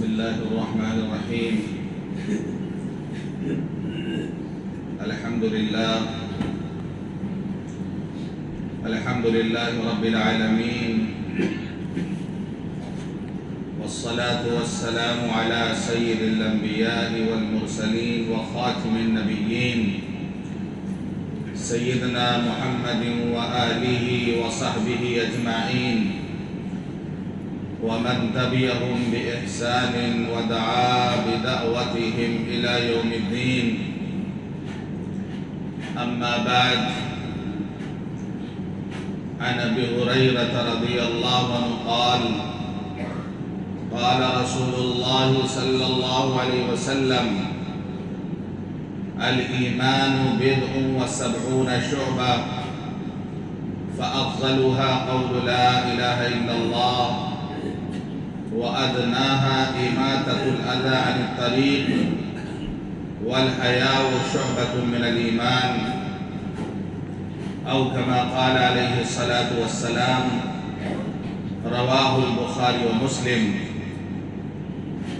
بسم الله الرحمن الرحيم. الحمد لله رب العالمين، والصلاة والسلام على سيد الأنبياء والمرسلين وخاتم النبيين سيدنا محمد وآله وصحبه أجمعين، ومن تبعهم بإحسان ودعا بدعوتهم إلى يوم الدين. أما بعد، عن أبي هريرة رضي الله عنه قال قال رسول الله صلى الله عليه وسلم: الإيمان بضع وسبعون شعبة، فأفضلها قول لا إله إلا الله، وأدناها إماتة الأذى عن الطريق، والحياء شعبة من الإيمان، أو كما قال عليه الصلاة والسلام. رواه البخاري ومسلم.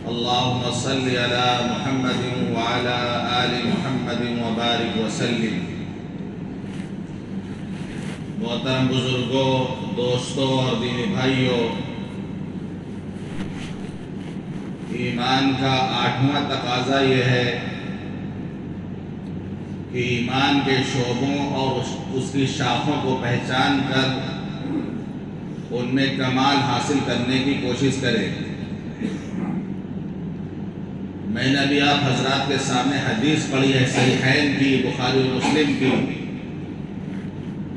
اللهم صل على محمد وعلى آل محمد وبارك وسلم. محترم بزرگوں، دوستوں اور دینی بھائیوں، ایمان کا 8واں تقاضا یہ ہے کہ ایمان کے شعبوں اور اس کی شاخوں کو پہچان کر ان میں کمال حاصل کرنے کی کوشش کرے. میں نے ابھی آپ حضرات کے سامنے حدیث پڑھی ہے صحیحین کی، بخاری و مسلم کی.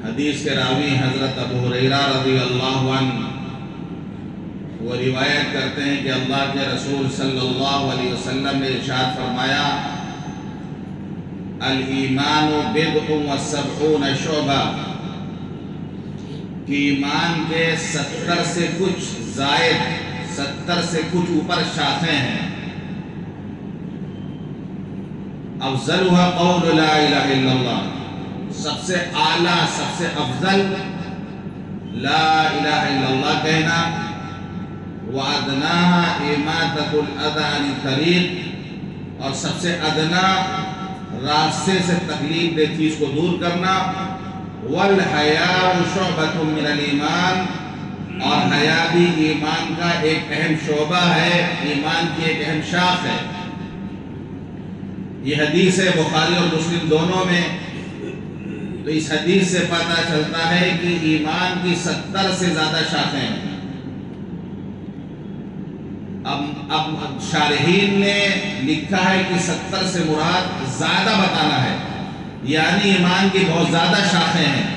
حدیث کے راوی حضرت ابو ہریرہ رضی اللہ عنہ وہ روایت کرتے ہیں کہ اللہ کے رسول صلی اللہ علیہ وسلم نے ارشاد فرمایا: الایمان بضع وسبعون شعبہ، کہ ایمان کے 70 سے کچھ زائد، 70 سے کچھ اوپر شاخیں ہیں. افضلها قول لا الہ الا اللہ، سب سے اعلیٰ، سب سے افضل لا الہ الا اللہ کہنا. وَأَدْنَاهَا إِمَاتَةُ الْأَذَى عَنِ الطَّرِيقِ، اور سب سے ادنا راستے سے تکلیف دہ چیز کو دور کرنا. وَالْحَيَاءُ شُعْبَةٌ مِّنَ الْإِيمَانِ، اور حیا بھی ایمان کا ایک اہم شعبہ ہے، ایمان کی ایک اہم شاخ ہے. یہ حدیث ہے بخاری اور مسلم دونوں میں. تو اس حدیث سے پتہ چلتا ہے کہ ایمان کی 70 سے زیادہ شاخیں ہیں. اب شارحین نے لکھا ہے کہ 70 سے مراد زیادہ بتانا ہے، یعنی ایمان کی بہت زیادہ شاخیں ہیں.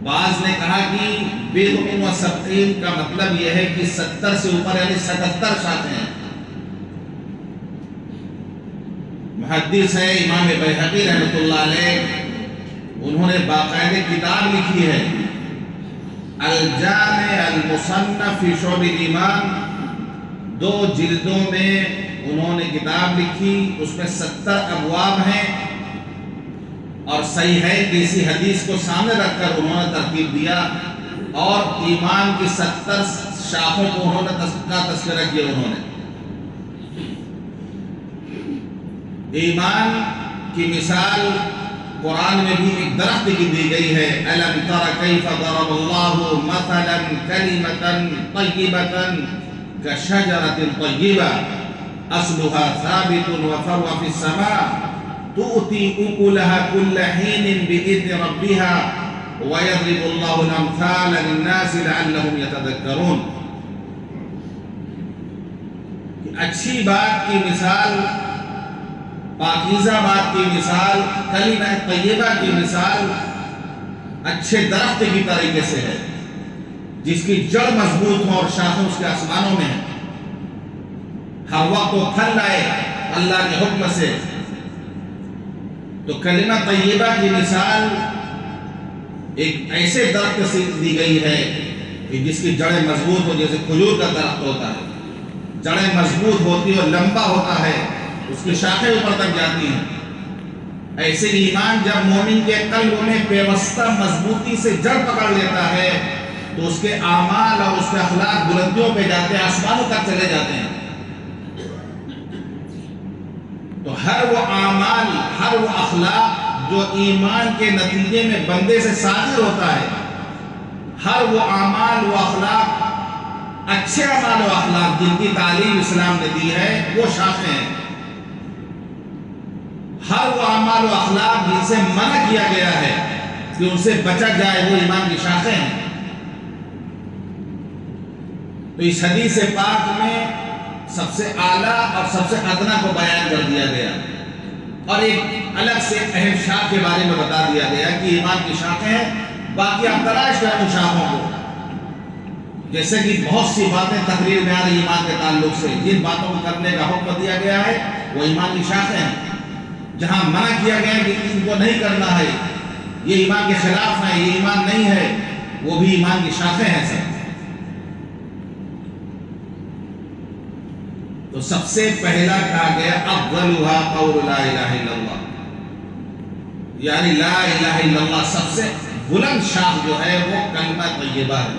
بعض نے کہا کہ بضع و سبعین کا مطلب یہ ہے کہ 70 سے اوپر یعنی 77 شاخیں ہیں. محدث ہے امام بیہقی رحمۃ اللہ علیہ، انہوں نے باقاعدہ کتاب لکھی ہے الجامع المصنف فی شعب الایمان. 2 جلدوں میں انہوں نے کتاب لکھی، اس میں 70 ابواب ہیں، اور صحیحین کی اسی حدیث کو سامنے رکھ کر انہوں نے ترتیب دیا، اور ایمان کی 70 شاخوں کو انہوں نے تذکرہ کیا. انہوں نے ایمان کی مثال قرآن میں بھی ایک درخت کی دی گئی ہے. أَلَمْ تَرَ كَيْفَ ضَرَبَ اللَّهُ مَثَلًا كَلِمَةً طَيِّبَةً كَشَجَرَةٍ طَيِّبَةٍ أَصْلُهَا ثَابِتٌ وَفَرْعُهَا فِي السَّمَاءِ تُؤْتِي أُكُلَهَا كُلَّ حِينٍ بِإِذْنِ رَبِّهَا وَيَضْرِبُ اللَّهُ الْأَمْثَالَ لِلنَّاسِ لَعَلَّهُمْ يَتَذَكَّرُونَ. اچھی بات کی مثال، پاکیزہ بات کی مثال، کلمہ طیبہ کی مثال اچھے درخت کی طریقے سے ہے، جس کی جڑ مضبوط ہو اور شاخیں اس کے آسمانوں میں ہیں، ہر وقت وہ پھل لائے اللہ کے حکم سے. تو کلمہ طیبہ کی مثال ایک ایسے درخت سے دی گئی ہے کہ جس کی جڑیں مضبوط ہو، جیسے کھجور کا درخت ہوتا ہے، جڑیں مضبوط ہوتی اور لمبا ہوتا ہے، اس کی شاخیں اوپر تک جاتی ہیں. ایسے ایمان جب مومن کے قلب میں پیوستہ مضبوطی سے جڑ پکڑ لیتا ہے تو اس کے اعمال اور اس کے اخلاق بلندیوں پہ جاتے ہیں، آسمانوں تک چلے جاتے ہیں۔ تو ہر وہ اعمال، ہر وہ اخلاق جو ایمان کے نتیجے میں بندے سے صادر ہوتا ہے، ہر وہ اعمال و اخلاق، اچھے اعمال و اخلاق جن کی تعلیم اسلام نے دی ہے، وہ شاخیں ہیں۔ ہر وہ اعمال و اخلاق جن سے منع کیا گیا ہے کہ ان سے بچا جائے، وہ ایمان کی شاخیں ہیں۔ تو اس حدیث پاک میں سب سے اعلیٰ اور سب سے ادنا کو بیان کر دیا گیا، اور ایک الگ سے اہم شاخ کے بارے میں بتا دیا گیا کہ ایمان کی شاخیں ہیں۔ باقی آپ تلاش کریں ان شاخوں کو، جیسے کہ بہت سی باتیں تقریر میں آ رہی ایمان کے تعلق سے، جن باتوں کو کرنے کا حکم دیا گیا ہے وہ ایمان کی شاخیں ہیں۔ جہاں منع کیا گیا ہے کہ ان کو نہیں کرنا ہے، یہ ایمان کے خلاف ہے، یہ ایمان نہیں ہے، وہ بھی ایمان کی شاخیں ہیں سب۔ تو سب سے پہلا کہا گیا افضلها قول لا الہ الا اللہ، یعنی لا الہ الا اللہ سب سے بلند شاخ جو ہے وہ کلمہ طیبہ ہے۔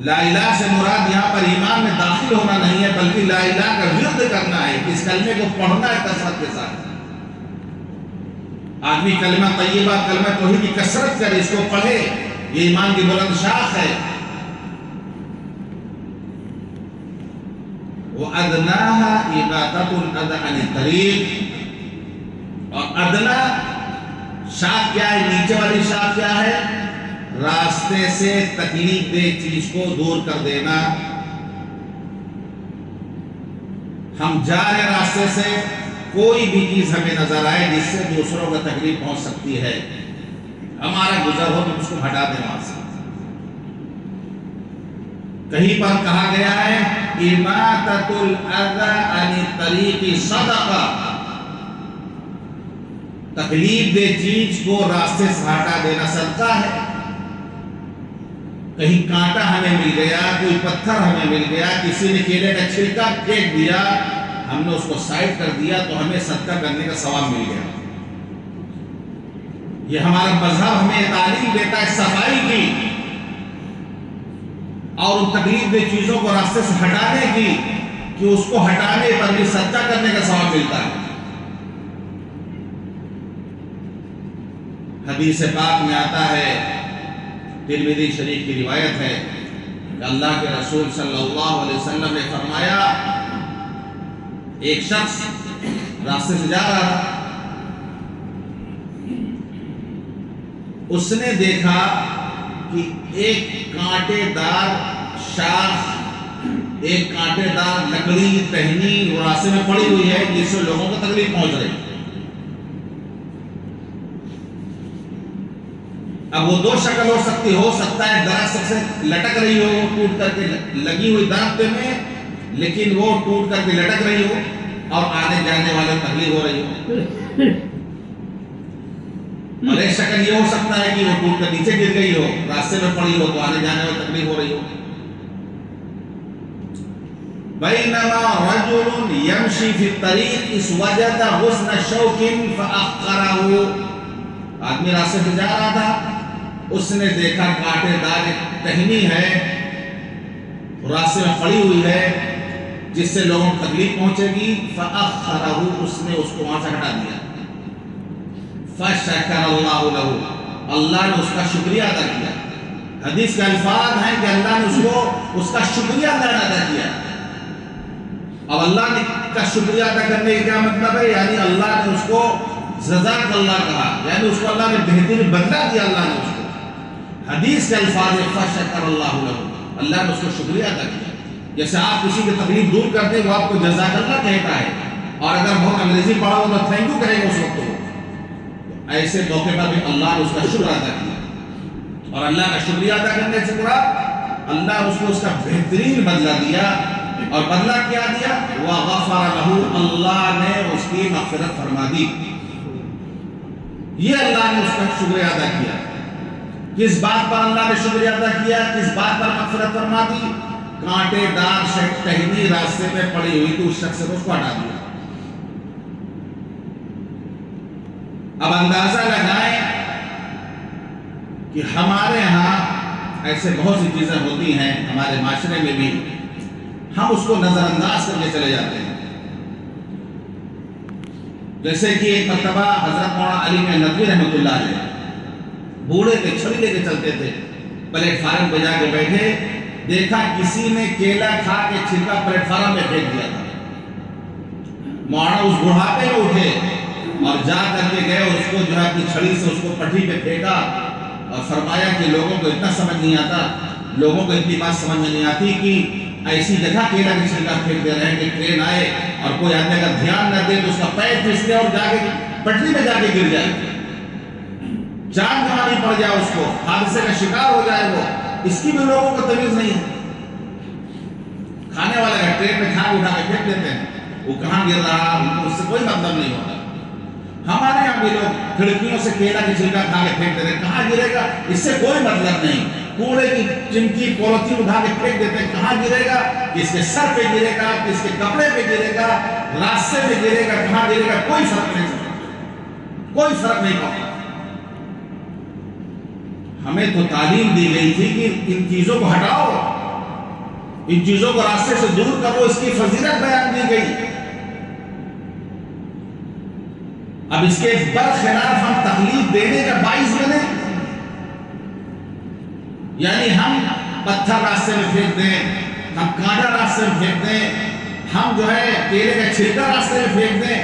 لا الہ سے مراد یہاں پر ایمان میں داخل ہونا نہیں ہے، بلکہ لا الہ کا ورد کرنا ہے، اس کلمے کو پڑھنا ہے کثرت کے ساتھ۔ آدمی کلمہ طیبہ، کلمہ توحید کی کثرت کرے، اس کو پڑھے، یہ ایمان کی بلند شاخ ہے۔ وَأَدْنَاهَا إِبَادَةُ الْأَذَى عَنِ الطَّرِيقِ، اور ادنا شاخ کیا ہے، نیچے والی شاخ کیا ہے؟ راستے سے تکلیف دہ چیز کو دور کر دینا۔ ہم جا رہے راستے سے، کوئی بھی چیز ہمیں نظر آئے جس سے دوسروں کو تکلیف پہنچ سکتی ہے، ہمارا گزر ہو تو اس کو ہٹا دیں وہاں سے۔ کہیں پر کہا گیا ہے اماطۃ الاذى عن الطریق صدقہ، تکلیف دہ چیز کو راستے سے ہٹا دینا صدقہ ہے۔ کہیں کانٹا ہمیں مل گیا، کوئی پتھر ہمیں مل گیا، کسی نے کیلے کا چھلکا پھینک دیا، ہم نے اس کو سائڈ کر دیا تو ہمیں صدقہ کرنے کا ثواب مل گیا۔ یہ ہمارا مذہب ہمیں تعلیم دیتا ہے صفائی کی، اور ان تکلیف دہ چیزوں کو راستے سے ہٹانے کی، کہ اس کو ہٹانے پر بھی صدقہ کرنے کا ثواب ملتا ہے۔ حدیث پاک میں آتا ہے، ترمذی شریف کی روایت ہے کہ اللہ کے رسول صلی اللہ علیہ وسلم نے فرمایا، ایک شخص راستے سے جا رہا تھا، اس نے دیکھا کہ ایک کانٹے دار شاخ، ایک کانٹے دار لکڑی ٹہنی وہ راستے میں پڑی ہوئی ہے، جس سے لوگوں کو تکلیف پہنچ رہی۔ اب وہ دو شکل ہو سکتا ہے درخت سے لٹک رہی ہو، ٹوٹ کر کے لگی ہوئی درخت میں، لیکن وہ ٹوٹ کر کے لٹک رہی ہو اور آنے جانے والے تکلیف ہو رہی ہو۔ اور ایک شکل یہ ہو سکتا ہے کہ وہ ٹوٹ کر نیچے گر گئی ہو، راستے میں پڑی ہو تو آنے جانے والے تکلیف ہو رہی ہو۔ بینما رجل یمشی فی الطریق اذ وجد غصن شوک فاحقرہ، آدمی راستے سے جا رہا تھا، اس نے دیکھا کانٹے دار ایک ٹہنی ہے راستے میں پڑی ہوئی ہے، جس سے لوگوں کو تکلیف پہنچے گی، فاخرہ، اس نے اس کو وہاں سے ہٹا دیا۔ فشکر اللہ لہ، اللہ نے اس کا شکریہ ادا کیا۔ حدیث کے الفاظ ہیں کہ اللہ نے اس کو اس کا شکریہ ادا کیا۔ اب اللہ نے کا شکریہ ادا کرنے کا کیا مطلب ہے؟ یعنی اللہ نے اس کو جزاک اللہ کہا، یعنی اس کو اللہ نے بہترین بدلہ دیا۔ اللہ نے اس کو، حدیث کے الفاظ فشکر اللہ لہ، اللہ نے اس کو شکریہ ادا کیا۔ جیسے آپ کسی کی تکلیف دور کرتے ہیں، وہ آپ کو جزاک اللہ کہتا ہے، اور اگر بہت انگریزی پڑھا ہو تو تھینک یو کہے گا اس وقت کو۔ ایسے موقع پر بھی اللہ نے اس کا شکر ادا کیا، اور اللہ کا شکریہ ادا کرنے سے مراد اللہ نے اس کو اس کا بہترین بدلہ دیا۔ اور بدلہ کیا دیا؟ وَغَفَرَ لَهُ، اللہ نے اس کی مغفرت فرما دی۔ یہ اللہ نے اس کا شکریہ ادا کیا۔ کس بات پر اللہ نے شکریہ ادا کیا؟ کس بات پر مغفرت فرما دی؟ کانٹے دار ٹہنی راستے پہ پڑی ہوئی تو اس شخص سے اس کو ہٹا دیا۔ اب اندازہ لگائیں کہ ہمارے ہاں ایسے بہت سی چیزیں ہوتی ہیں ہمارے معاشرے میں بھی، ہم اس کو نظر انداز کر کے چلے جاتے ہیں۔ جیسے کہ ایک مرتبہ حضرت مولانا علی ندوی رحمۃ اللہ علیہ بوڑھے تھے، چھڑی لے کے چلتے تھے، پلیٹ فارم پہ جا کے بیٹھے، دیکھا کسی نے کیلا کھا کے چھلکا پلیٹ فارم میں پھینک دیا تھا۔ مولانا اس بڑھاپے میں اٹھے اور جا کر کے گئے، اس کو جو ہے اپنی چھڑی سے اس کو پٹھی پہ پھینکا اور فرمایا کہ لوگوں کو اتنا سمجھ نہیں آتا، لوگوں کو اتنی بات سمجھ میں نہیں آتی کہ ایسی جگہ کیلا کی چھلکا پھینک دے رہے ہیں کہ ٹرین آئے اور کوئی آدمی اگر دھیان نہ دے تو اس کا پیر پھسلے اور جا کے پٹری میں جا کے گر جائے، جان گنوانی پڑ جائے، اس کو حادثے کا شکار ہو جائے وہ، اس کی بھی لوگوں کو تمیز نہیں ہے۔ کھانے والا کا ٹرین میں کھا اٹھا کے پھینک دیتے ہیں، وہ کہاں گر رہا ان کو اس سے کوئی مطلب نہیں ہوتا۔ ہمارے یہاں بھی لوگ کھڑکیوں سے کیلا کی چھلکا کھا کے پھینک دیتے ہیں، کہاں گرے گا اس سے کوئی مطلب نہیں۔ کوڑے کی چمکی پولیتھین اٹھا کے پھینک دیتے ہیں، کہاں گرے گا، کس کے سر پہ گرے گا، کس کے کپڑے پہ گرے گا، راستے پہ گرے گا، کہاں گرے گا، کوئی فرق نہیں پڑتا، کوئی فرق نہیں پڑتا۔ ہمیں تو تعلیم دی گئی تھی کہ ان چیزوں کو ہٹاؤ، ان چیزوں کو راستے سے دور کرو، اس کی فضیلت بیان دی گئی۔ اب اس کے برخلاف ہم تکلیف دینے کا باعث بنے، یعنی ہم پتھر راستے میں پھینک دیں، ہم کانٹا راستے میں پھینک دیں، ہم جو ہے کیلے کا چھلکا راستے میں پھینک دیں۔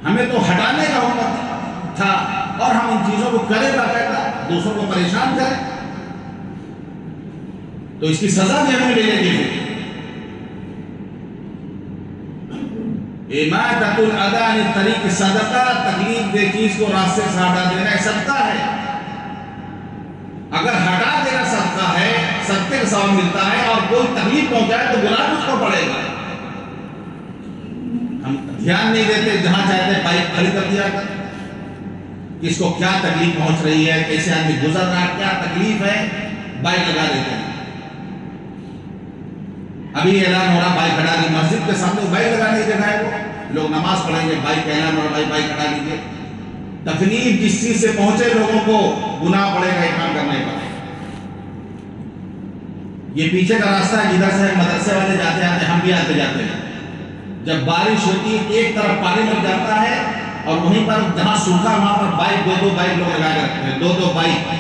ہمیں تو ہٹانے کا حکم تھا اور ہم ان چیزوں کو کریں باقاعدہ دوسروں کو پریشان کریں، تو اس کی سزا بھی ہمیں ملے گی۔ اماطۃ الاذى عن الطریق صدقہ، تکلیف دہ چیز کو راستے سے ہٹا دینا صدقہ ہے۔ اگر ہٹا دینا صدقہ ہے، صدقے کا ثواب ملتا ہے، اور کوئی تکلیف پہنچائے تو گناہ اس کو پڑے گا۔ ہم دھیان نہیں دیتے، جہاں چاہتے بائک کھڑی کر دیا کر، کس کو کیا تکلیف پہنچ رہی ہے، کیسے آدمی گزر رہا ہے، کیا تکلیف ہے، بائک لگا دیتے ہیں۔ ابھی اعلان ہو رہا بائک ہٹا دی، مسجد کے سامنے بائک لگانے کی جگہ ہے، وہ لوگ نماز پڑھیں گے، بائک کا اعلان ہو رہا بائک ہٹا دیجیے۔ تکلیف جس چیز سے پہنچے لوگوں کو گناہ پڑے گا یہ کام کرنے کا۔ یہ پیچھے کا راستہ ہے جدھر سے مدرسے والے جاتے آتے، ہم بھی آتے جاتے ہیں۔ جب بارش ہوتی ہے ایک طرف پانی لگ جاتا ہے اور وہیں پر جہاں سوکھا وہاں پر بائک دو بائک لوگ لگا کے رکھتے ہیں، دو بائک۔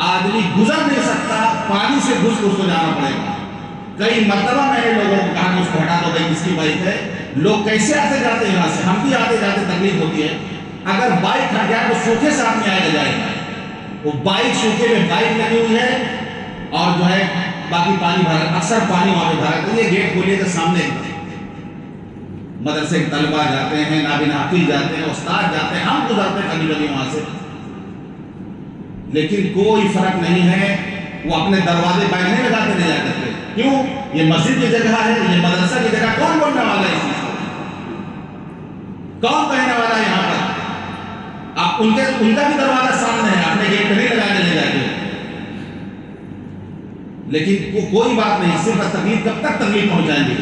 آدمی گزر نہیں سکتا، پانی سے گھس کو جانا پڑے گا۔ کئی مرتبہ میں نے لوگوں کو کہا کہ اس کو ہٹا دو بھائی، کس کی بائک ہے، لوگ کیسے آتے جاتے ہیں یہاں سے، ہم بھی آتے جاتے تکلیف ہوتی ہے۔ اگر بائک ہٹ جائے تو سوکھے سے آدمی آئے جائے گا، وہ بائک سوکھے میں بائک لگی ہوئی ہے اور جو ہے باقی پانی بھرا، اکثر پانی وہاں پہ بھرا، تو یہ گیٹ کھولیے تو سامنے مدرسے کے طلبا جاتے ہیں، نابینا حافظ جاتے ہیں، استاد جاتے ہیں، ہم گزرتے ہیں کبھی کبھی وہاں سے، لیکن کوئی فرق نہیں ہے۔ وہ اپنے دروازے بائک نہیں لگاتے نہیں جا کرتے، کیوں؟ یہ مسجد کی جگہ ہے، یہ مدرسہ کی جگہ، کون بولنے والا ہے اس چیز کو؟ کون کہنے والا ہے یہاں پر؟ آپ ان کا بھی دروازہ سامنے ہے، اپنے گیٹ پہ نہیں لگانے لے جاتے، لیکن کوئی بات نہیں، صرف تکلیف کب تک تکلیف پہنچائیں گے؟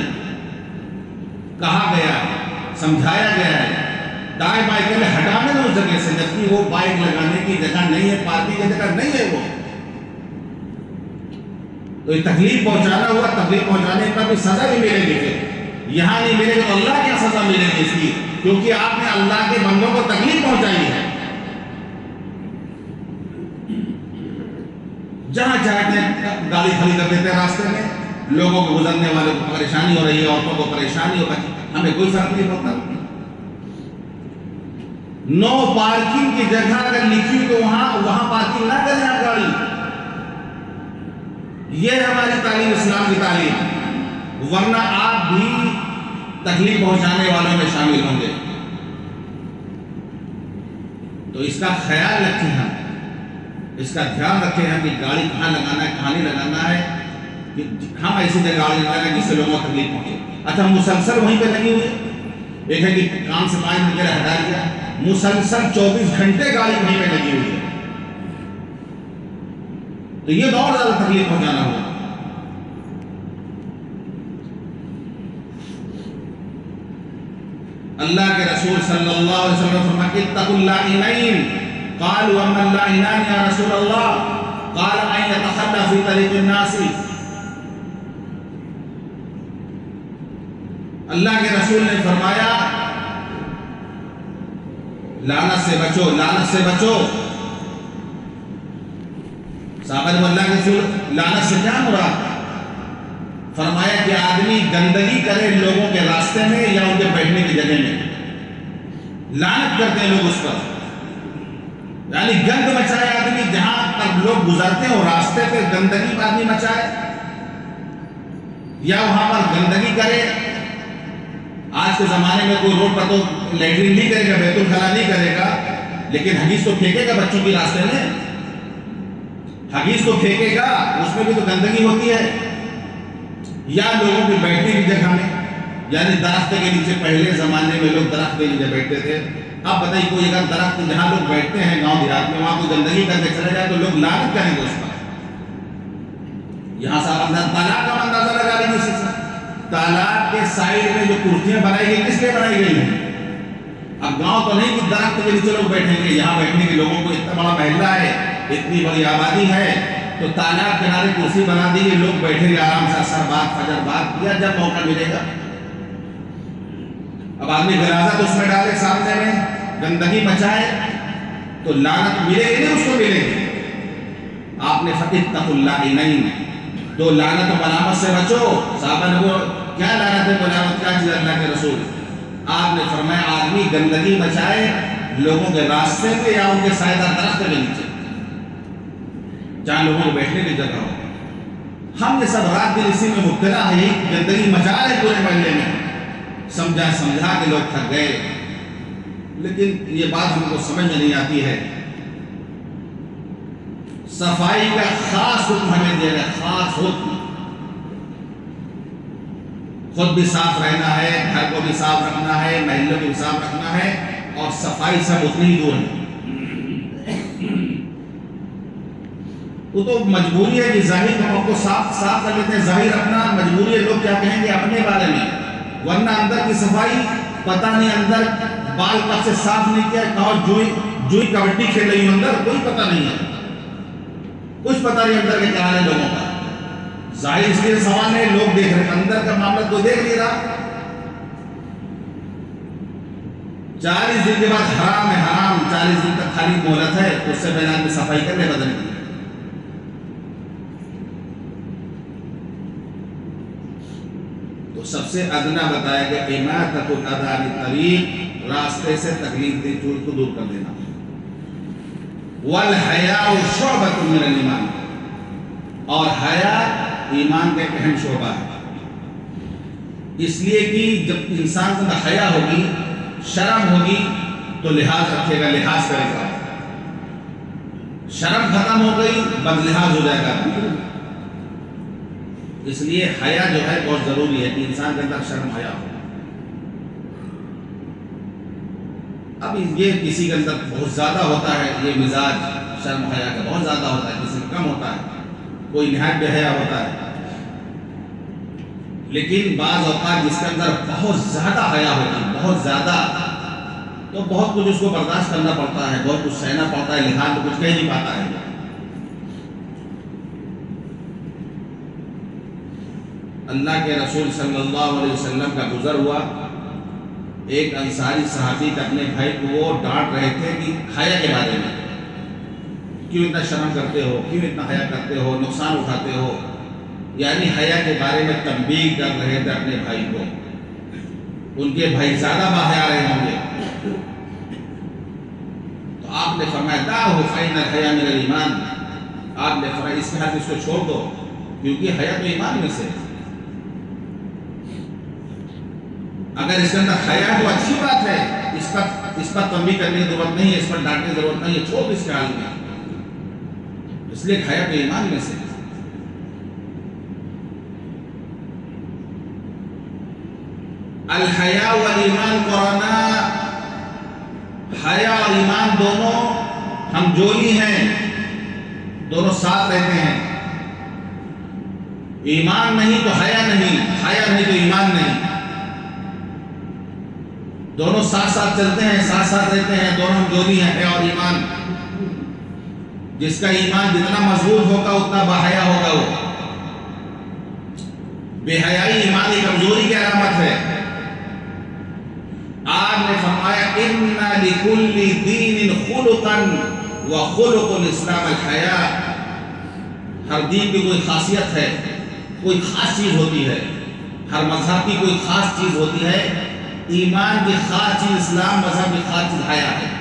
کہا گیا ہے، سمجھایا گیا ہے، دائیں بائیں کے ہٹانے میں اس جگہ سے، جبکہ وہ بائک لگانے کی جگہ نہیں ہے، پارکنگ کی جگہ نہیں ہے وہ۔ تو یہ تکلیف پہنچانا ہوا، تکلیف پہنچانے کا بھی سزا بھی ملے گی، پھر یہاں نہیں ملے گی تو اللہ کیا سزا ملے گی اس کی؟ کیونکہ آپ نے اللہ کے بندوں کو تکلیف پہنچائی ہے۔ جہاں چاہتے ہیں گاڑی کھڑی کر دیتے ہیں راستے میں، لوگوں کو گزرنے والوں کو پریشانی ہو رہی ہے، عورتوں کو پریشانی ہو رہی ہے، ہمیں کوئی فرق نہیں پڑتا۔ نو پارکنگ کی جگہ اگر لکھی تو وہاں پارکنگ نہ کریں آپ گاڑی۔ یہ ہماری تعلیم، اسلام کی تعلیم، ورنہ آپ بھی تکلیف پہنچانے والوں میں شامل ہوں گے۔ تو اس کا خیال رکھیں، ہم اس کا دھیان رکھیں ہم کہ گاڑی کہاں لگانا ہے، کہاں نہیں لگانا ہے، کہ ہم ایسی جگہ گاڑی لگانا ہے جس سے لوگوں کو تکلیف پہنچے۔ اچھا مسلسل وہیں پہ لگی ہوئی ہے، ایک ہے کہ کام سے 5 منٹ ہٹا دیا، مسلسل 24 گھنٹے گاڑی وہیں پہ لگی ہوئی ہے، تو یہ بہت زیادہ تکلیف پہنچانا ہوگا۔ اللہ کے رسول صلی اللہ علیہ وسلم فرماتے ہیں اتقوا اللعینین، قالوا اما اللعینان یا رسول اللہ، قال ان يتخلى في طريق الناس، اللہ کے رسول نے فرمایا لعنت سے بچو، لعنت سے بچو۔ صحابہ نے اللہ کے رسول لعنت سے کیا مراد؟ فرمایا کہ آدمی گندگی کرے لوگوں کے راستے میں یا ان کے بیٹھنے کی جگہ میں، لعنت کرتے ہیں لوگ اس پر، یعنی گند مچائے آدمی، جہاں پر لوگ گزرتے ہیں اور راستے پہ گندگی آدمی مچائے یا وہاں پر گندگی کرے۔ آج کے زمانے میں کوئی روڈ پر تو لیٹرین نہیں کرے گا، بیت الخلا نہیں کرے گا، لیکن حدیث تو پھینکے گا بچوں کی راستے میں، حدیث تو پھینکے گا، اس میں بھی تو گندگی ہوتی ہے۔ یا لوگوں کے بیٹھنے کی جگہ میں، یعنی درخت کے نیچے، پہلے زمانے میں لوگ درخت کے نیچے بیٹھتے تھے۔ اب بتائیے کوئی اگر درخت جہاں لوگ بیٹھتے ہیں گاؤں دیہات میں، وہاں کوئی گندگی کر کے چلے جائے تو لوگ لعنت کریں گے اس پر۔ یہاں سے آپ تالاب کا اندازہ لگا لیجیے اسی سے، تالاب کے سائڈ میں جو کرسیاں بنائی گئی کس لیے بنائی گئی ہیں؟ اب گاؤں تو نہیں کہ درخت کے نیچے لوگ بیٹھیں گے، یہاں بیٹھنے کے لوگوں کو اتنا بڑا محلہ ہے، اتنی بڑی آبادی ہے، تو تالاب کنارے کرسی بنا دی گئی، لوگ بیٹھے گے آرام سے، عصر بعد فجر بعد یا جب موقع ملے گا۔ اب آدمی غلاظت اس میں ڈالے سامنے میں، گندگی مچائے تو لعنت ملے گی نہیں، اس کو ملے گی۔ آپ نے فَاتَّقُوا اللَّاعِنَيْنِ، تو لعنت و ملامت سے بچو۔ صحابہ نے وہ کیا لعنت ہے ملامت کیا چیز اللہ کے رسول؟ آپ نے فرمایا آدمی گندگی مچائے لوگوں کے راستے پہ یا ان کے سایہ دار درخت کے نیچے، جہاں لوگوں کو بیٹھنے کی جگہ ہو۔ ہم یہ سب رات دن اسی میں مبتلا ہے، گندگی مچا رہے پورے محلے میں، سمجھا کے لوگ تھک گئے، لیکن یہ بات ہم کو سمجھ میں نہیں آتی ہے۔ صفائی کا خاص حکم ہمیں دے رہا ہے، خاص حکم۔ خود بھی صاف رہنا ہے، گھر کو بھی صاف رکھنا ہے، محلوں کو بھی صاف رکھنا ہے، اور صفائی سے اتنی ہی دور ہے۔ وہ تو مجبوری ہے کہ ظاہر ہم آپ کو صاف کر لیتے ہیں، ظاہر اپنا مجبوری ہے، لوگ کیا کہیں گے اپنے بارے میں، ورنہ اندر کی صفائی پتہ نہیں، اندر بال کب سے صاف نہیں کیا، کہاں جوئی کبڈی کھیل رہی ہوں، اندر کوئی پتہ نہیں ہے، کچھ پتہ نہیں اندر کے کیا ہے لوگوں کا۔ ظاہر اس لیے سوال ہے، لوگ دیکھ رہے ہیں، اندر کا معاملہ کوئی دیکھ نہیں رہا۔ 40 دن کے بعد حرام ہے، حرام 40 دن تک خالی مہلت ہے، اس سے پہلے آدمی صفائی کر لے بدن کی۔ تو سب سے ادنا بتایا کہ اماطۃ الاذی عن الطریق، راستے سے تکلیف دہ چیز کو دور کر دینا۔ والحیاء شعبۃ من الایمان، اور حیا ایمان کا ایک اہم شعبہ ہے، اس لیے کہ جب انسان کو حیا ہوگی، شرم ہوگی، تو لحاظ رکھے گا، لحاظ کرے گا۔ شرم ختم ہو گئی، بد لحاظ ہو جائے گا۔ اس لیے حیا جو ہے بہت ضروری ہے کہ انسان کے اندر شرم حیا ہو۔ اب یہ کسی کے اندر بہت زیادہ ہوتا ہے، یہ مزاج شرم حیا کا بہت زیادہ ہوتا ہے، کسی میں کم ہوتا ہے، کوئی نہایت بے حیا ہوتا ہے۔ لیکن بعض اوقات جس کے اندر بہت زیادہ حیا ہوتی ہے، بہت زیادہ، تو بہت کچھ اس کو برداشت کرنا پڑتا ہے، بہت کچھ سہنا پڑتا ہے، لحاظ میں کچھ کہہ نہیں پاتا ہے۔ اللہ کے رسول صلی اللہ علیہ وسلم کا گزر ہوا، ایک انصاری صحابی اپنے بھائی کو وہ ڈانٹ رہے تھے کہ حیا کے بارے میں، کیوں اتنا شرم کرتے ہو، کیوں اتنا حیا کرتے ہو، نقصان اٹھاتے ہو، یعنی حیا کے بارے میں تنبیہ کر رہے تھے اپنے بھائی کو۔ ان کے بھائی زیادہ باحیا رہے ہوں گے، تو آپ نے فرمایا دعہ فإن الحیاء من الایمان، آپ نے فرمایا اس کے ہاتھ اس کو چھوڑ دو، کیونکہ حیا تو ایمان میں سے ہے۔ اگر اس کے اندر حیا ہے تو اچھی بات ہے، اس پر تنبیہ کرنے کی ضرورت نہیں ہے، اس پر ڈانٹنے کی ضرورت نہیں ہے، چھوڑ اس کے حال میں، اس لیے حیا تو ایمان میں سے ہے۔ الحیاء والایمان قرانا، حیا اور ایمان دونوں ہم جولی ہیں، دونوں ساتھ رہتے ہیں۔ ایمان نہیں تو حیا نہیں، حیا نہیں تو ایمان نہیں، دونوں ساتھ ساتھ چلتے ہیں، ساتھ ساتھ رہتے ہیں، دونوں ہم جولی ہیں، حیا اور ایمان۔ جس کا ایمان جتنا مضبوط ہوگا اتنا باحیا ہوگا وہ. بے حیائی ایمان کی کمزوری کی علامت ہے. آپ نے فرمایا اِنَّ لِكُلِّ دِينٍ خُلُقًا وَخُلُقُ الْإِسْلَامِ الْحَيَاءُ. ہر دین کی کوئی خاصیت ہے، کوئی خاص چیز ہوتی ہے. ہر مذہب کی کوئی خاص چیز ہوتی ہے. ایمان کی خاص چیز اسلام، مذہب کی خاص چیز حیا ہے.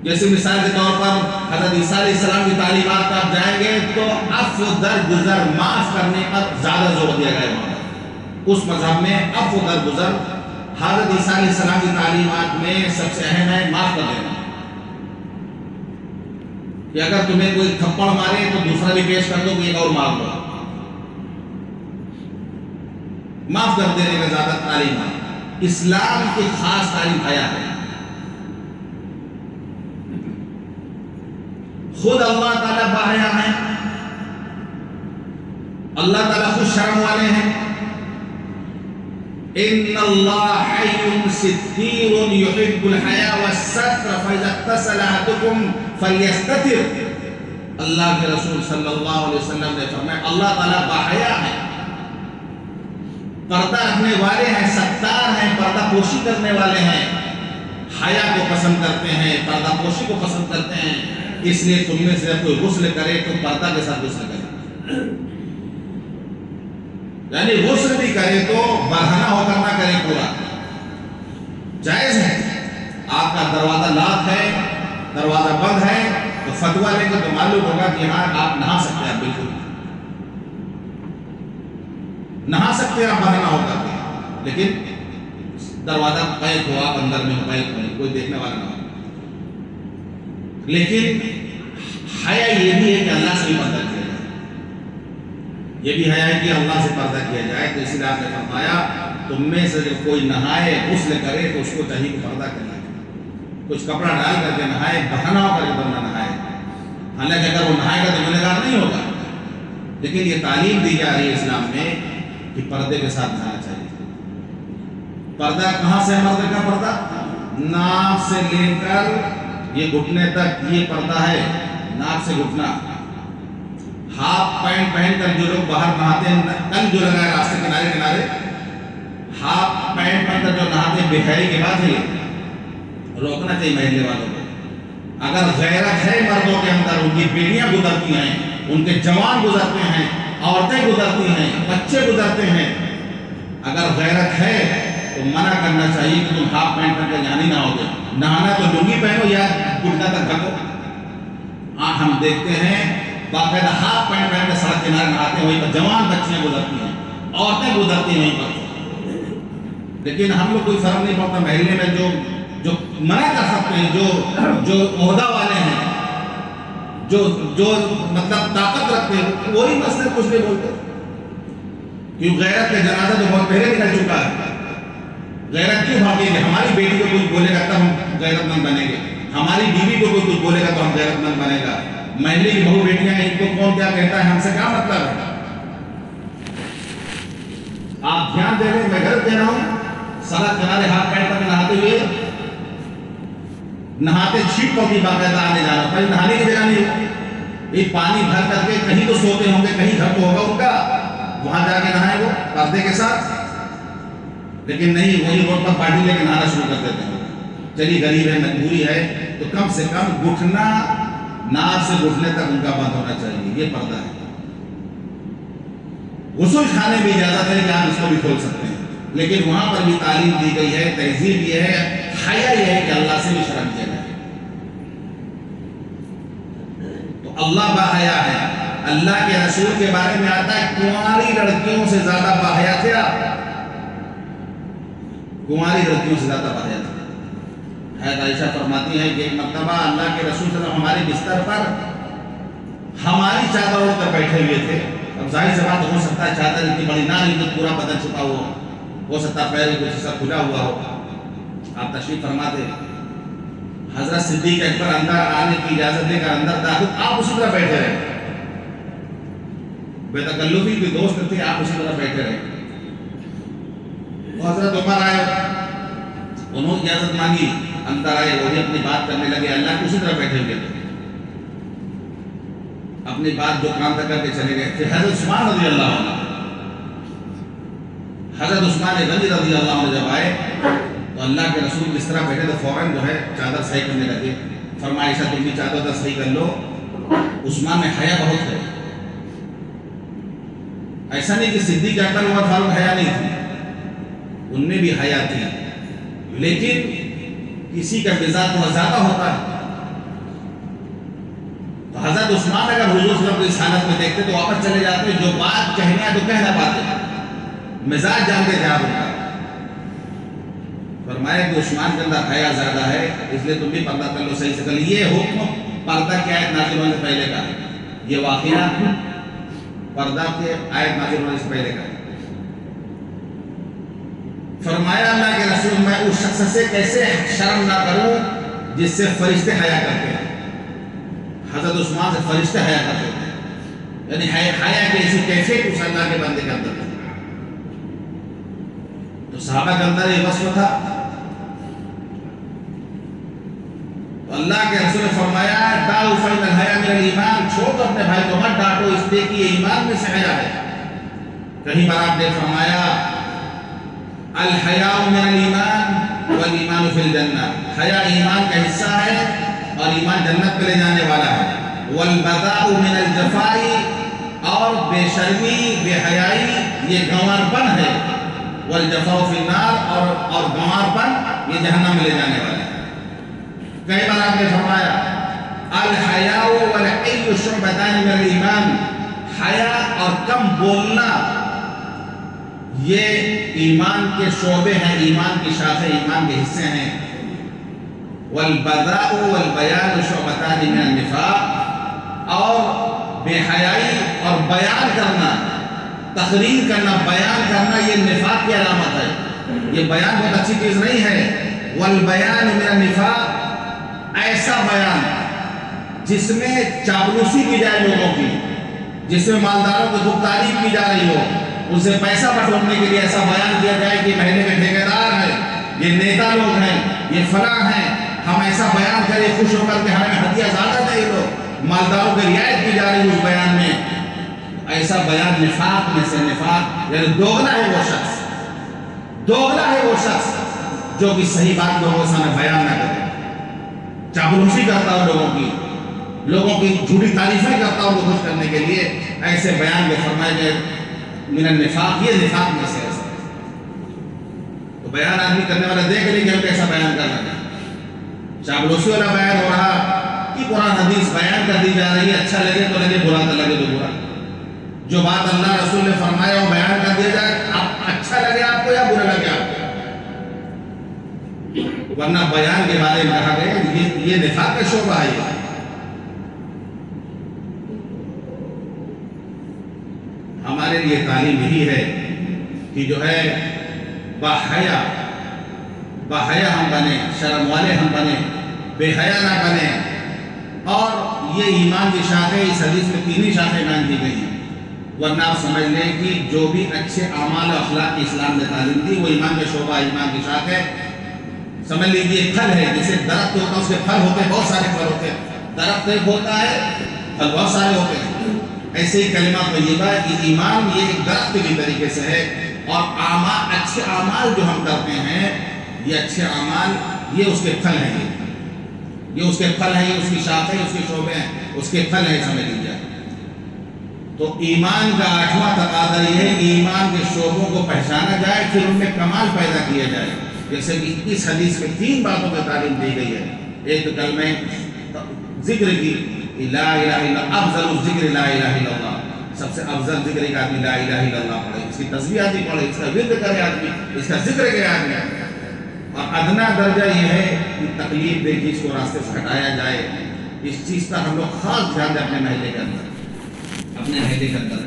جیسے مثال کے طور پر حضرت عیسیٰ علیہ السلام کی تعلیمات پر آپ جائیں گے تو عفو درگزر، معاف کرنے پر زیادہ زور دیا گیا ہے. اس مذہب میں عفو درگزر حضرت عیسیٰ علیہ السلام کی تعلیمات میں سب سے اہم ہے معاف کر دینا. کہ اگر تمہیں کوئی تھپڑ مارے تو دوسرا بھی پیش کر دو کہ ایک اور مار دو. معاف کر دینے کا زیادہ تعلیم ہے. اسلام کی خاص تعلیم حیا ہے. خود اللہ تعالیٰ باحیا ہیں، اللہ تعالیٰ خود شرم والے ہیں. ان اللہ حی ستیر یحب الحیاء والستر فاذا اغتسل احدکم فلیستتر. اللہ کے رسول صلی اللہ علیہ وسلم نے فرمایا اللہ تعالیٰ باحیا ہے، پردہ رکھنے والے ہیں، ستار ہیں، پردہ پوشی کرنے والے ہیں. حیا کو پسند کرتے ہیں، پردہ پوشی کو پسند کرتے ہیں. اس لیے تم میں سے جب کوئی غسل کرے تو پردہ کے ساتھ غسل کرے. یعنی غسل بھی کرے تو برہنہ ہو کر نہ کرے پورا. جائز ہے. آپ کا دروازہ لاک ہے، دروازہ بند ہے تو فتویٰ لے کر تو معلوم ہوگا کہ ہاں آپ نہا سکتے ہیں. بالکل نہا سکتے ہیں آپ برہنہ ہو کر کے، لیکن دروازہ قید ہو، آپ اندر میں قید ہو، کوئی دیکھنے والا نہ ہو. لیکن حیا یہ بھی ہے کہ اللہ سے بھی پردہ کیا جائے. یہ بھی حیا ہے کہ اللہ سے پردہ کیا جائے. تو اسی لیے آپ نے فرمایا تم میں سے جب کوئی نہائے غسل کرے تو اس کو چاہیے کہ پردہ کرنا ہے. کچھ کپڑا ڈال کر کے نہائے، بہانہ ہو کر کے نہ نہائے. حالانکہ اگر وہ نہائے گا تو گنہگار نہیں ہوگا. لیکن یہ تعلیم دی جا رہی ہے اسلام میں کہ پردے کے ساتھ نہانا چاہیے. پردہ کہاں سے؟ مرد کا پردہ ناک سے لے کر یہ گھٹنے تک یہ پردہ ہے. ناک سے گھٹنا. ہاف پینٹ پہن کر جو لوگ باہر نہاتے ہیں، کل جو لگا ہے راستے کنارے کنارے، ہاف پینٹ پہن کر جو نہاتے ہیں، بے حیائی کی بات ہے. روکنا چاہیے محلے والوں کو. اگر غیرت ہے مردوں کے اندر، ان کی بیٹیاں گزرتی ہیں، ان کے جوان گزرتے ہیں، عورتیں گزرتی ہیں، بچے گزرتے ہیں، اگر غیرت ہے تو منع کرنا چاہیے کہ تم ہاف پینٹ پہن کر یہاں نہیں نہاؤ گے. نہانا تو لنگی پہنو یا گھٹنا تک ڈھکو. ہاں ہم دیکھتے ہیں باقاعدہ ہاف پینٹ پہن کر سڑک کنارے نہاتے ہیں، وہیں پر جوان بچیاں گزرتی ہیں، عورتیں گزرتی ہیں وہیں پر. لیکن ہم لوگ کوئی فرق نہیں پڑتا. محلے میں جو منع کر سکتے ہیں، جو عہدہ والے ہیں، جو مطلب طاقت رکھتے ہیں، وہی مسئلے کچھ نہیں بولتے. کیوں؟ غیرت کا جنازہ تو بہت پہلے نکل چکا ہے. غیرت کیوں بھاگیں گے؟ ہماری بیٹی کو کوئی بولے گا تب ہم غیرت مند بنیں گے. ہماری بیوی کو کوئی کچھ بولے گا تو ہم غیرت مند بنے گا. محلے کی بہو بیٹیاں ان کو کون کیا کہتا ہے، ہم سے کیا مطلب ہے؟ آپ دھیان دے لیں، میں غلط کہہ رہا ہوں. سڑک کنارے ہاتھ پینٹ پر نہاتے ہوئے، نہاتے چھیٹ پڑتی باقاعدہ آنے جانا، پہلے نہانے کی جگہ نہیں ہو. یہ پانی بھر کر کے کہیں تو سوتے ہوں گے، کہیں گھر تو ہوگا ان کا، وہاں جا کے نہائے وہ پردے کے ساتھ. لیکن نہیں، وہی روڈ پر پارٹی لے کے نہانا شروع کر دیتے ہیں. چلیے غریب ہے، مجبوری ہے، تو کم سے کم گھٹنا ناک سے گھٹنے تک ان کا بند ہونا چاہیے. یہ پردہ ہے. غسل خانے میں اجازت ہے کہ آپ اس کو بھی کھول سکتے ہیں، لیکن وہاں پر بھی تعلیم دی گئی ہے، تہذیب یہ ہے، حیا یہ ہے کہ اللہ سے بھی شرم کیا جائے. تو اللہ باحیا ہے. اللہ کے رسول کے بارے میں آتا ہے کنواری لڑکیوں سے زیادہ باحیا تھے آپ. کنواری لڑکیوں سے زیادہ باحیا تھے. حضرت عائشہ فرماتی ہیں کہ ایک مرتبہ اللہ کے رسول صلی اللہ علیہ وسلم ہمارے بستر پر ہماری چادر اوڑھ کر بیٹھے ہوئے تھے. اب ظاہر سے بات ہو سکتا ہے چادر اتنی بڑی نہ رہی تو پورا بدن چھپا ہو سکتا ہے پیر کچھ حصہ کھلا ہوا ہو. آپ تشریف فرماتے، حضرت صدیق اکبر اندر آنے کی اجازت دے کر اندر داخل، آپ اسی طرح بیٹھے رہے. بے تکلفی کوئی دوست تھے، آپ اسی طرح بیٹھے رہے. حضرت عمر آئے، انہوں نے اجازت مانگی، اندر آئے، وہ بھی اپنی بات کرنے لگے، اللہ کے اسی طرح بیٹھے ہوئے تھے، اپنی بات جو کام تک کر کے چلے گئے تھے۔ حضرت عثمان رضی اللہ عنہ، حضرت عثمان غنی رضی اللہ عنہ جب آئے تو اللہ کے رسول اس طرح بیٹھے تو فوراً جو ہے چادر صحیح کرنے لگے، فرمایا عائشہ تم بھی چادر صحیح کر لو، عثمان میں حیا بہت ہے۔ ایسا نہیں کہ صدیق اکبر عمر فاروق حیا نہیں تھی، ان میں بھی حیا تھی، لیکن کسی کا مزاج بہت زیادہ ہوتا ہے۔ تو حضرت عثمان اگر حضور صلی اللہ علیہ وسلم کو اس حالت میں دیکھتے تو واپس چلے جاتے، جو بات کہنا ہے تو کہہ نہ پاتے، مزاج جانتے تھے آپ ان کا۔ فرمایا کہ عثمان کے اندر حیا زیادہ ہے، اس لیے تم بھی پردہ کر لو، صحیح سے کر لو۔ یہ حکم پردہ کی آیت نازل ہونے سے پہلے کا ہے، یہ واقعہ پردہ کے آیت نازل ہونے سے پہلے کا ہے۔ فرمایا اللہ کے رسول میں اس شخص سے کیسے شرم نہ کروں جس سے فرشتے حیا کرتے ہیں۔ حضرت عثمان سے فرشتے حیا کرتے ہیں، یعنی حیا کی ایسی کیفیت اس اللہ کے بندے کے اندر تھی۔ تو صحابہ کے اندر یہ وصف تھا، تو اللہ کے رسول نے فرمایا دعوا فإن الحیا من الایمان، چھوڑ دو اپنے بھائی کو مت ڈانٹو اس لیے کہ یہ ایمان میں سے حیا ہے۔ کہیں بار آپ نے فرمایا الحیاء من الایمان والایمان فی الجنہ، حیا ایمان کا حصہ ہے اور ایمان جنت میں لے جانے والا ہے۔ والبذاء من الجفاء، اور بے شرمی بے حیائی یہ گنوار پن ہے۔ والجفاء فی النار، اور گنوار پن یہ جہنم میں لے جانے والا ہے۔ کئی بار آپ نے فرمایا الحیاء والحی شعبتان من الایمان، حیا اور کم بولنا یہ ایمان کے شعبے ہیں، ایمان کی شاخیں، ایمان کے حصے ہیں۔ والبذاء والبیان شعبتان من النفاق، اور بے حیائی اور بیان کرنا، تقریر کرنا، بیان کرنا یہ نفاق کی علامت ہے۔ یہ بیان بہت اچھی چیز نہیں ہے۔ والبیان من النفاق، ایسا بیان جس میں چاپلوسی کی جائے لوگوں کی، جس میں مالداروں کو دکھ تعریف کی جا رہی ہو، ان سے پیسہ بٹورنے کے لیے ایسا بیان کیا جائے کہ محلے میں ٹھیکیدار ہیں، یہ نیتا لوگ ہیں، یہ فلاں ہیں، ہم ایسا بیان کریں خوش ہو کر کے ہمیں ہدیہ زیادہ دے دو، مالداروں کی رعایت کی جا رہی ہے اس بیان میں، ایسا بیان نفاق میں سے نفاق، یعنی دوگلا ہے وہ شخص، دوگلا ہے وہ شخص جو کہ صحیح بات لوگوں کے سامنے بیان نہ کرے، چاپلوسی کرتا ہو لوگوں کی جھوٹی تعریفیں کرتا ہو خوش کرنے کے لیے، ایسے بیان کے فرمائے گئے من النفاق، یہ نفاق میں سے ایسا۔ تو بیان آدمی کرنے والا دیکھ لیں کہ ہم کیسا بیان کر رہے ہیں، چاپلوسی والا بیان ہو رہا کہ قرآن حدیث بیان کر دی جا رہی ہے، اچھا لگے تو لگے، برا تو لگے تو برا، جو بات اللہ رسول نے فرمایا وہ بیان کر دیا جائے، اب اچھا لگے آپ کو یا برا لگے آپ کو، ورنہ بیان کے بارے میں کہا گیا یہ نفاق کا شعبہ ہے۔ ہمارے لیے تعلیم یہی ہے کہ جو ہے باحیا ہم بنیں، شرم والے ہم بنیں، بے حیا نہ بنیں، اور یہ ایمان کی شاخیں اس حدیث میں تین ہی شاخیں بیان کی گئی ہیں، ورنہ آپ سمجھ لیں کہ جو بھی اچھے اعمال و اخلاق کی اسلام نے تعلیم دی وہ ایمان کا شعبہ، ایمان کی شاخ ہے۔ سمجھ لیجیے پھل ہے، جیسے درخت ہوتا ہے اس کے پھل ہوتے ہیں، بہت سارے پھل ہوتے ہیں، درخت ایک ہوتا ہے پھل بہت سارے ہوتے ہیں، ایسے ہی کلمہ طیبہ کہ ایمان یہ ایک درخت کی طریقے سے ہے، اور اچھے اعمال جو ہم کرتے ہیں یہ اچھے اعمال یہ اس کے پھل ہیں، یہ اس کے پھل ہیں، یہ اس کی شاخیں، اس کے شعبے ہیں، اس کے پھل ہیں، سمجھ لیجیے۔ تو ایمان کا 8واں تقاضا یہ ہے کہ ایمان کے شعبوں کو پہچانا جائے، پھر ان میں کمال پیدا کیا جائے، جیسے کہ اس حدیث میں 3 باتوں کی تعلیم دی گئی ہے۔ ایک کلمہ ذکر کی، لا الہ الا اللہ، افضل الذکر لا الہ الا اللہ، سب سے افضل ذکر ایک آدمی لا الہ الا اللہ پڑھے، اس کی تسبیح آدمی پڑھے، اس کا ورد کرے آدمی، اس کا ذکر کرے آدمی، اور ادنا درجہ یہ ہے کہ تکلیف دے چیز کو راستے سے ہٹایا جائے۔ اس چیز کا ہم لوگ خاص دھیان دیں اپنے محلے کے اندر، اپنے محلے کے اندر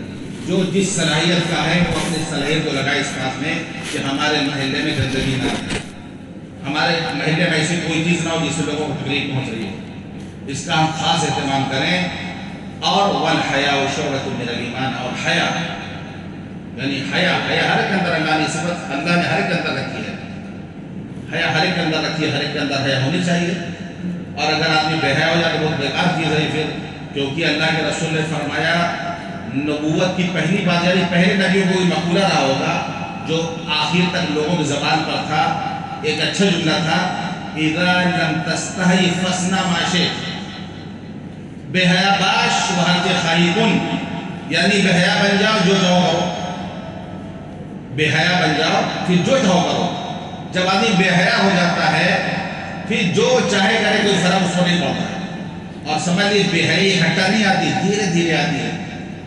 جو جس صلاحیت کا ہے وہ اپنی صلاحیت کو لگائے اس بات میں کہ ہمارے محلے میں گندگی نہ آئے، ہمارے محلے میں ایسی کوئی چیز نہ ہو جس سے لوگوں کو تکلیف پہنچ رہی ہو، اس کا ہم خاص اہتمام کریں۔ اور والحیاء شعبۃ من الایمان، اور حیا یعنی حیا ہر ایک اندر اللہ نے صفت اللہ نے ہر ایک اندر رکھی ہے، حیا ہر ایک کے اندر رکھیے، ہر ایک کے اندر حیا ہونی چاہیے. اور اگر آدمی بے حیا ہو جائے تو بہت بیکار چیز ہے پھر، کیونکہ اللہ کے رسول نے فرمایا نبوت کی پہلی بات، یعنی پہلے نبیوں کو یہ مقولہ رہا ہوگا جو آخر تک لوگوں کی زبان پر تھا، ایک اچھا جملہ تھا، اذا لم تستحی فاصنع ما شئت. بے حیا باش وہاں کے خواہی کن، یعنی بے حیا بن جاؤ، جو چاہو کرو. بے حیا بن جاؤ پھر جو چاہو کرو. جب آدمی بے حیا ہو جاتا ہے پھر جو چاہے کرے کوئی فرق اس کو نہیں پڑتا ہے. اور سمجھ لیجیے بے حیائی ہٹا نہیں آتی، دھیرے دھیرے آتی ہے.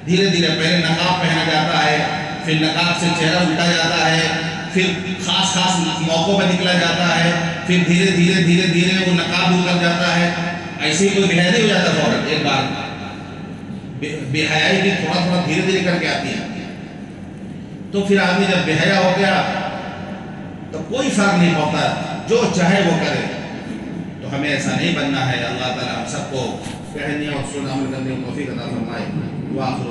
دھیرے دھیرے پہلے نقاب پہنا جاتا ہے، پھر نقاب سے چہرہ الٹا جاتا ہے، پھر خاص خاص موقعوں پہ نکلا جاتا ہے، پھر دھیرے دھیرے دھیرے دھیرے وہ نقاب اتر جاتا ہے. ایسے ہی کوئی بے حیا نہیں ہو جاتا فوراً ایک بار. بے حیائی بھی تھوڑا تھوڑا دھیرے دھیرے کر کے آتی ہے. تو پھر آدمی جب بے حیا ہو گیا تو کوئی فرق نہیں پڑتا، جو چاہے وہ کرے. تو ہمیں ایسا نہیں بننا ہے. اللہ تعالیٰ ہم سب کو کہنے اور سننے عمل کرنے کی توفیق عطا فرمائے. وآخر